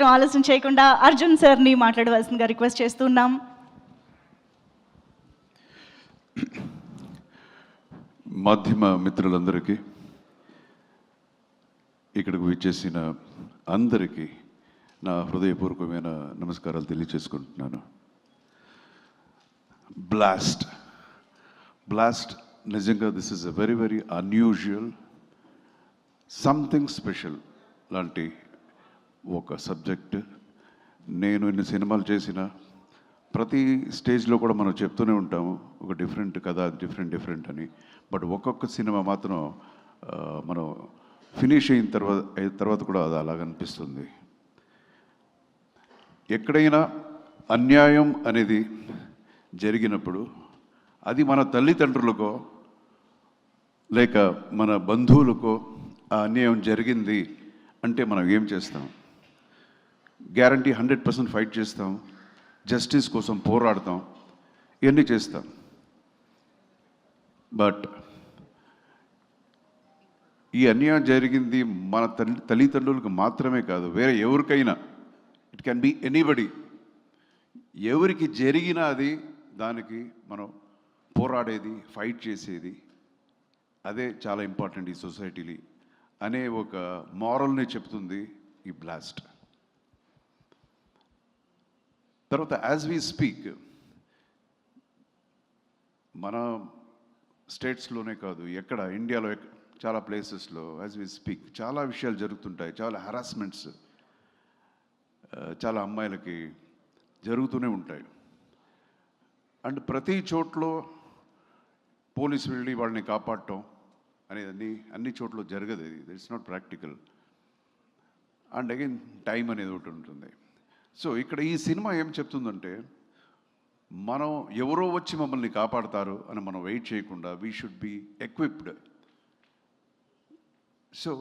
ఆలస్యం చేయకుండా అర్జున్ సార్ని మాట్లాడవలసిందిగా రిక్వెస్ట్ చేస్తున్నాం. మాధ్యమ మిత్రులందరికీ, ఇక్కడికి విచ్చేసిన అందరికీ నా హృదయపూర్వకమైన నమస్కారాలు తెలియచేసుకుంటున్నాను. బ్లాస్ట్ నిజంగా this is a very very unusual, something special లాంటి ఒక సబ్జెక్ట్. నేను ఇన్ని సినిమాలు చేసిన ప్రతి స్టేజ్లో కూడా మనం చెప్తూనే ఉంటాము ఒక డిఫరెంట్ కథ, డిఫరెంట్ అని. బట్ ఒక్కొక్క సినిమా మాత్రం మనం ఫినిష్ అయిన తర్వాత కూడా అది అలాగనిపిస్తుంది. ఎక్కడైనా అన్యాయం అనేది జరిగినప్పుడు అది మన తల్లిదండ్రులకో లేక మన బంధువులకో ఆ అన్యాయం జరిగింది అంటే మనం ఏం చేస్తాం? గ్యారంటీ 100% ఫైట్ చేస్తాం, జస్టిస్ కోసం పోరాడతాం, ఇవన్నీ చేస్తాం. బట్ ఈ అన్యాయం జరిగింది మన తల్లిదండ్రులకు మాత్రమే కాదు, వేరే ఎవరికైనా, ఇట్ కెన్ బి ఎనీబడి. ఎవరికి జరిగినా అది దానికి మనం పోరాడేది, ఫైట్ చేసేది, అదే చాలా ఇంపార్టెంట్ ఈ సొసైటీలో అనే ఒక మారల్ని చెప్తుంది ఈ బ్లాస్ట్. తర్వాత యాజ్ వీ స్పీక్ మన స్టేట్స్లోనే కాదు, ఎక్కడ ఇండియాలో చాలా ప్లేసెస్లో యాజ్ వీ స్పీక్ చాలా విషయాలు జరుగుతుంటాయి. చాలా హరాస్మెంట్స్ చాలా అమ్మాయిలకి జరుగుతూనే ఉంటాయి. అండ్ ప్రతి చోట్లో పోలీసు వెళ్ళి వాళ్ళని కాపాడటం అనేది అన్ని చోట్ల జరగదు. ఇది it's not practical. And again time అనేది ఒకటి ఉంటుంది. సో ఇక్కడ ఈ సినిమా ఏం చెప్తుందంటే, మనం ఎవరో వచ్చి మమ్మల్ని కాపాడతారు అని మనం వెయిట్ చేయకుండా we should be equipped. So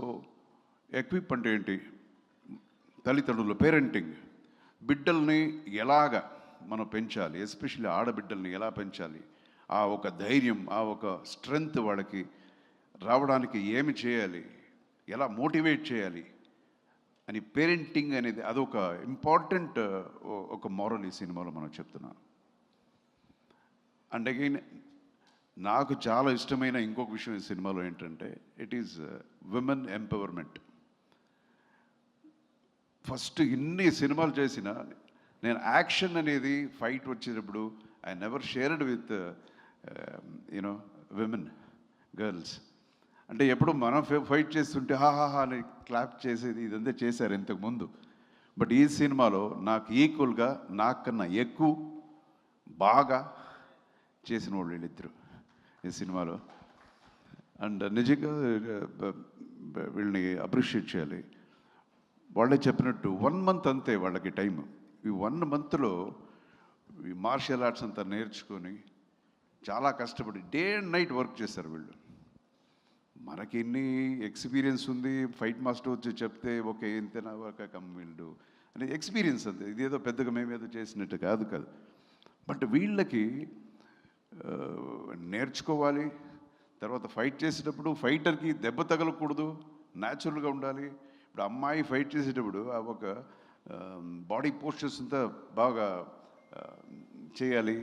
equip అంటే ఏంటి? తల్లిదండ్రులు, పేరెంటింగ్, బిడ్డల్ని ఎలాగా మనం పెంచాలి, ఎస్పెషల్లీ ఆడబిడ్డల్ని ఎలా పెంచాలి, ఆ ఒక ధైర్యం, ఆ ఒక స్ట్రెంగ్త్ వాళ్ళకి రావడానికి ఏమి చేయాలి, ఎలా మోటివేట్ చేయాలి అని పేరెంటింగ్ అనేది అదొక ఇంపార్టెంట్ ఒక మోరల్ ఈ సినిమాలో మనం చెప్తున్నాం. అండ్ అగైన్ నాకు చాలా ఇష్టమైన ఇంకొక విషయం ఈ సినిమాలో ఏంటంటే, it is women empowerment. First ఇన్ని సినిమాలు చేసిన నేను యాక్షన్ అనేది ఫైట్ వచ్చేటప్పుడు I never shared with you know women, girls. అంటే ఎప్పుడు మనం ఫైట్ చేస్తుంటే హాహాహా అని క్లాప్ చేసేది ఇదంతా చేశారు ఇంతకుముందు. బట్ ఈ సినిమాలో నాకు ఈక్వల్గా, నాకన్నా ఎక్కువ బాగా చేసిన వాళ్ళు వీళ్ళిద్దరు ఈ సినిమాలో. అండ్ నిజంగా వీళ్ళని అప్రిషియేట్ చేయాలి. వాళ్ళే చెప్పినట్టు 1 month అంతే వాళ్ళకి టైం. ఈ 1 monthలో ఈ మార్షల్ ఆర్ట్స్ అంతా నేర్చుకొని చాలా కష్టపడి డే అండ్ నైట్ వర్క్ చేశారు వీళ్ళు. మనకి ఎన్ని ఎక్స్పీరియన్స్ ఉంది, ఫైట్ మాస్టర్ వచ్చి చెప్తే ఓకే ఇంతేనా ఒక వీళ్ళు అనే ఎక్స్పీరియన్స్ అంతే. ఇదేదో పెద్దగా మేమేదో చేసినట్టు కాదు. బట్ వీళ్ళకి నేర్చుకోవాలి. తర్వాత ఫైట్ చేసేటప్పుడు ఫైటర్కి దెబ్బ తగలకూడదు, న్యాచురల్గా ఉండాలి. ఇప్పుడు అమ్మాయి ఫైట్ చేసేటప్పుడు ఆ ఒక బాడీ పోస్చర్స్ అంతా బాగా చేయాలి,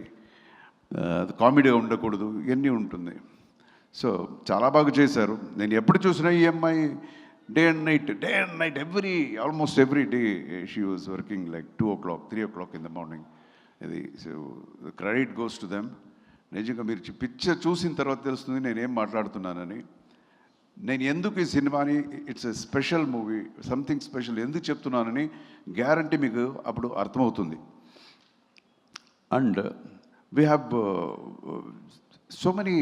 అది కామెడీగా ఉండకూడదు, ఇవన్నీ ఉంటుంది. సో చాలా బాగా చేశారు. నేను ఎప్పుడు చూసినా ఈ అమ్మాయి day and night almost every day she was working like 2 o'clock 3 o'clock in the morning. ఇది so credit goes to them. నిజంగా మీరు పిక్చర్ చూసిన తర్వాత తెలుస్తుంది నేనేం మాట్లాడుతున్నానని. నేను ఎందుకు ఈ సినిమాని it's a special movie, something special ఎందుకు చెప్తున్నానని గ్యారంటీ మీకు అప్పుడు అర్థమవుతుంది. And we have so many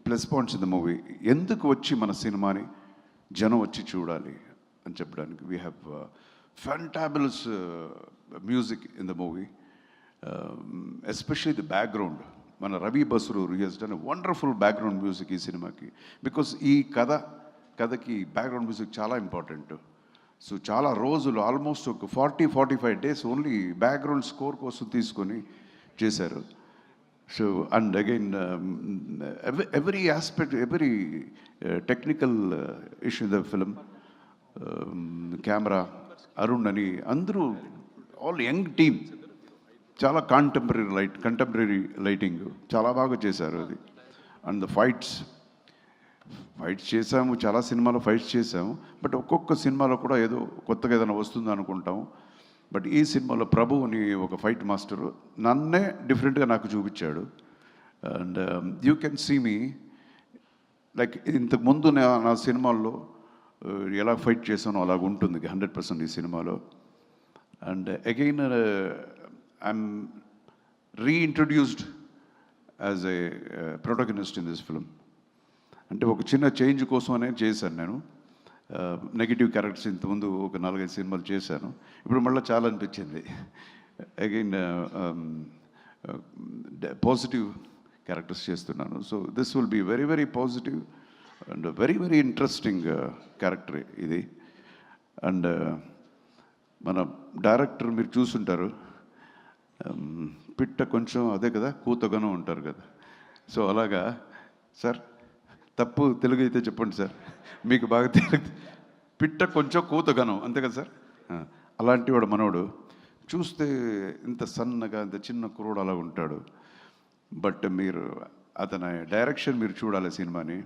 plus points in the movie. ఎందుకు వచ్చి మన సినిమాని జనం వచ్చి చూడాలి అని చెప్పడానికి we have fantabulous music in the movie, especially the background. మన Ravi Basrur has done wonderful background music ఈ సినిమాకి. బికాస్ ఈ కథకి బ్యాక్గ్రౌండ్ మ్యూజిక్ చాలా ఇంపార్టెంట్. సో చాలా రోజులు ఆల్మోస్ట్ ఒక 40-45 days ఓన్లీ బ్యాక్గ్రౌండ్ స్కోర్ కోసం తీసుకొని చేశారు. So, and again, every aspect, every technical issue in the film, camera, Arun అని అందరూ ఆల్ యంగ్ టీమ్, చాలా కంటెంపరీ లైటింగ్ చాలా బాగా చేశారు అది. అండ్ ద ఫైట్స్ చేసాము, చాలా సినిమాలో ఫైట్స్ చేసాము, బట్ ఒక్కొక్క సినిమాలో కూడా ఏదో కొత్తగా ఏదైనా వస్తుంది అనుకుంటాం. బట్ ఈ సినిమాలో ప్రభు అని ఒక ఫైట్ మాస్టరు నన్నే డిఫరెంట్గా నాకు చూపించాడు. And you can see me like ఇంతకుముందు నా సినిమాల్లో ఎలా ఫైట్ చేశానో అలాగ ఉంటుంది 100% ఈ సినిమాలో. And again I'm reintroduced as a protagonist in this film. అంటే ఒక చిన్న చేంజ్ కోసమనే చేశాను నేను. నెగిటివ్ క్యారెక్టర్స్ ఇంతకుముందు ఒక 4-5 సినిమాలు చేశాను, ఇప్పుడు మళ్ళీ చాలా అనిపించింది. అగైన్ పాజిటివ్ క్యారెక్టర్స్ చేస్తున్నాను. So this will be very very positive and very very interesting character ఇది. అండ్ మన డైరెక్టర్ మీరు చూసుంటారు, పిట్ట కొంచెం అదే కదా కూతగనం ఉంటారు కదా. సో అలాగా సార్, తప్పు తెలుగు అయితే చెప్పండి సార్, మీకు బాగా తెలుగు. పిట్ట కొంచెం కూతగనం అంతే కదా సార్. అలాంటి వాడు మనోడు చూస్తే ఇంత సన్నగా ఇంత చిన్న కుర్రోడు అలా ఉంటాడు. బట్ మీరు అతని డైరెక్షన్ మీరు చూడాలి సినిమాని,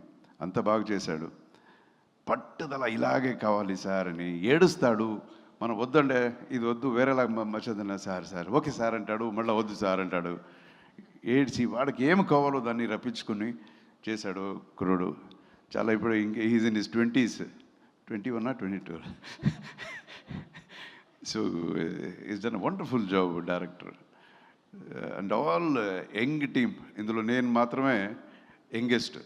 అంత బాగా చేశాడు. పట్టుదల ఇలాగే కావాలి సార్ అని ఏడుస్తాడు. మనం వద్దండే ఇది వద్దు వేరేలా మచ్చదన్నా సార్ ఓకే సార్ అంటాడు, మళ్ళీ వద్దు సార్ అంటాడు. ఏడ్చి వాడికి ఏం కావాలో దాన్ని రప్పించుకుని చేశాడు కుర్రోడు. చాలా ఇప్పుడు ఇంకా is in his 20s, 21 or 22. So is done wonderful job director. And all young team, ఇందులో నేను మాత్రమే యంగెస్ట్.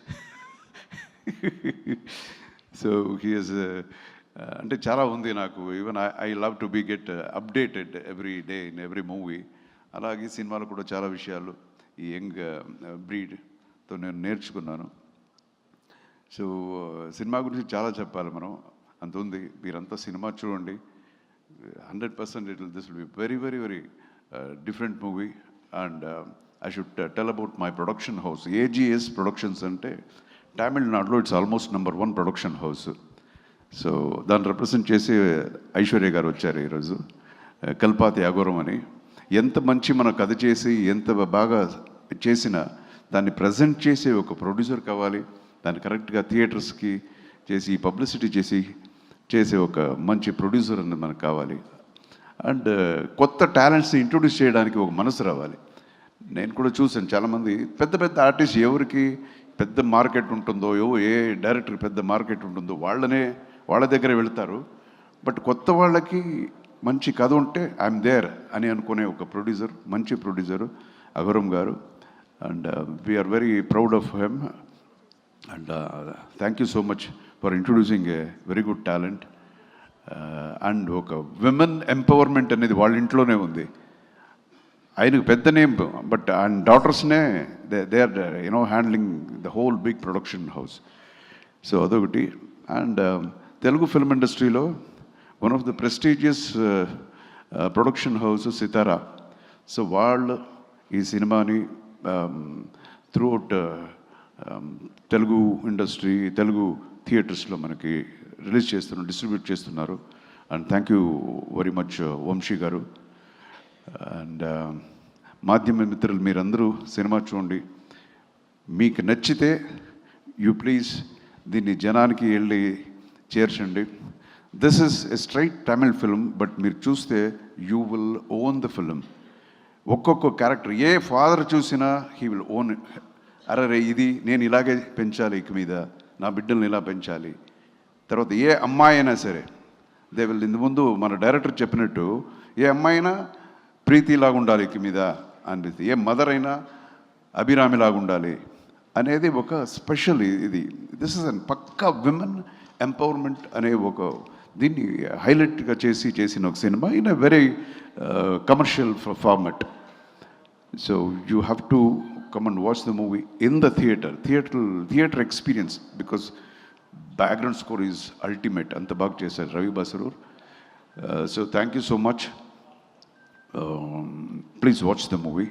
సో హీఈస్ అంటే చాలా ఉంది నాకు. Even I love to be get updated every day in every movie. అలాగే సినిమాలు కూడా చాలా విషయాలు ఈ యంగ్ బ్రీడ్తో నేను నేర్చుకున్నాను. సో సినిమా గురించి చాలా చెప్పాలి మనం, అంత ఉంది. మీరంతా సినిమా చూడండి, 100% this will be very very very different movie. And I should tell about my production house. AGs productions అంటే తమిళనాడులో it's almost #1 production house. So దాన్ని రిప్రజెంట్ చేసి ఐశ్వర్య గారు వచ్చారు ఈరోజు, కల్పాతి అఘోరం అని. ఎంత మంచి మన కథ చేసి ఎంత బాగా చేసినా దాన్ని ప్రజెంట్ చేసే ఒక ప్రొడ్యూసర్ కావాలి, దాన్ని కరెక్ట్గా థియేటర్స్కి చేసి పబ్లిసిటీ చేసే ఒక మంచి ప్రొడ్యూసర్ అనేది మనకు కావాలి. అండ్ కొత్త టాలెంట్స్ని ఇంట్రొడ్యూస్ చేయడానికి ఒక మనసు రావాలి. నేను కూడా చూసాను చాలామంది పెద్ద పెద్ద ఆర్టిస్ట్ ఎవరికి పెద్ద మార్కెట్ ఉంటుందో, ఏ డైరెక్టర్ పెద్ద మార్కెట్ ఉంటుందో వాళ్ళ దగ్గర వెళ్తారు. బట్ కొత్త వాళ్ళకి మంచి కథ ఉంటే ఐఎమ్ దేర్ అని అనుకునే ఒక ప్రొడ్యూసర్, మంచి ప్రొడ్యూసరు అఘోరం గారు. And we are very proud of him. And thank you so much for introducing a very good talent. And ఒక విమెన్ ఎంపవర్మెంట్ అనేది వాళ్ళ ఇంట్లోనే ఉంది. ఆయనకు పెద్ద నేమ్, బట్ ఆయన డాటర్స్నే they are handling the whole big production house. So అదొకటి. అండ్ తెలుగు ఫిల్మ్ ఇండస్ట్రీలో one of the prestigious production house Sithara. So వాళ్ళు ఈ సినిమాని త్రూఅవుట్ తెలుగు ఇండస్ట్రీ, తెలుగు థియేటర్స్లో మనకి రిలీజ్ చేస్తున్నారు, డిస్ట్రిబ్యూట్ చేస్తున్నారు. And thank you very much Vamsi garu. And మాధ్యమ మిత్రులు మీరందరూ సినిమా చూడండి, మీకు నచ్చితే యూ ప్లీజ్ దీన్ని జనానికి వెళ్ళి చేర్చండి. This is a straight Tamil film, but మీరు చూస్తే you will own the film. ఒక్కొక్క క్యారెక్టర్ ఏ ఫాదర్ చూసినా హీ విల్ ఓన్. అరే ఇది నేను ఇలాగే పెంచాలి, ఇక మీద నా బిడ్డల్ని ఇలా పెంచాలి. తర్వాత ఏ అమ్మాయి అయినా సరే దే విల్, ఇంత ముందు మన డైరెక్టర్ చెప్పినట్టు ఏ అమ్మాయి అయినా ప్రీతిలాగా ఉండాలి ఇక మీద అనిపిస్తుంది, ఏ మదర్ అయినా అభిరామిలాగా ఉండాలి అనేది ఒక స్పెషల్ ఇది. దిస్ ఇస్ అన్ పక్కా విమెన్ ఎంపవర్మెంట్ అనే ఒక దీన్ని హైలైట్గా చేసిన ఒక సినిమా in a very commercial format. So you have to come and watch the movie in the theater experience, because background score is ultimate. anta baag chesaru Ravi Basarur. So thank you so much. Please watch the movie.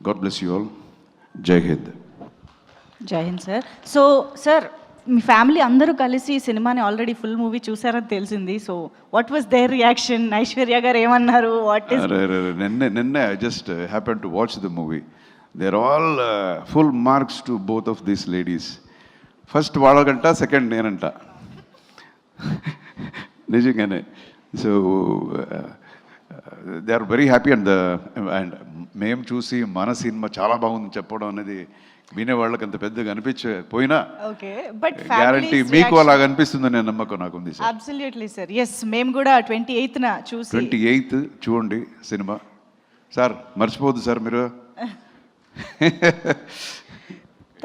God bless you all. Jai Hind. Jai Hind, sir. So sir, మీ family అందరూ కలిసి ఈ సినిమాని already full movie చూసారని తెలిసింది. So what was their reaction? Aishwarya గారు ఏమన్నారు? What is నిన్నే I just happen to watch the movie. There all full marks to both of these ladies. First వాళ్ళకంట, సెకండ్ నేనంట. నిజంగానే. So they are very happy. And మేము చూసి మన cinema చాలా బాగుందని చెప్పడం అనేది వినేవాళ్ళకి అంత పెద్దగా అనిపించకపోయినా ఓకే, బట్ గ్యారంటీ మీకు అలాగ అనిపిస్తుందనే నమ్మకం నాకు ఉంది సార్. Absolutely sir. ఎస్, మేము కూడా 28న చూసి 28th చూడండి సినిమా సార్, మర్చిపోద్దు సార్ మీరు.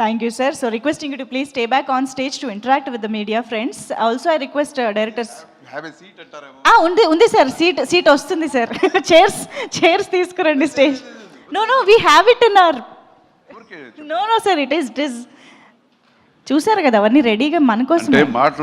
Thank you, sir. So requesting you to please stay back on stage to interact with the media friends. Also, I request directors. Have a seat అంటారేమో. ఉంది sir, seat వస్తుంది sir. Chairs తీసుకురండి stage. No, we have it in our. No, sir, it is. చూసారు కదా అవన్నీ రెడీగా మన కోసం. అంటే మాటలో